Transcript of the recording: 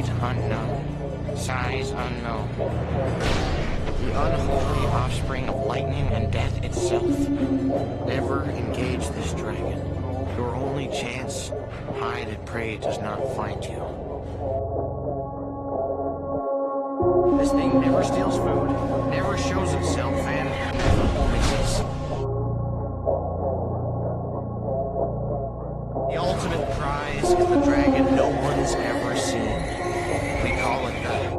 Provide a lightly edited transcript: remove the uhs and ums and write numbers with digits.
Fate unknown, size unknown. The unholy offspring of lightning and death itself. Never engage this dragon. Your only chance, hide and pray it does not find you. This thing never steals food, never shows itself, and never misses. The ultimate prize is the dragon no one's ever seen. We call it the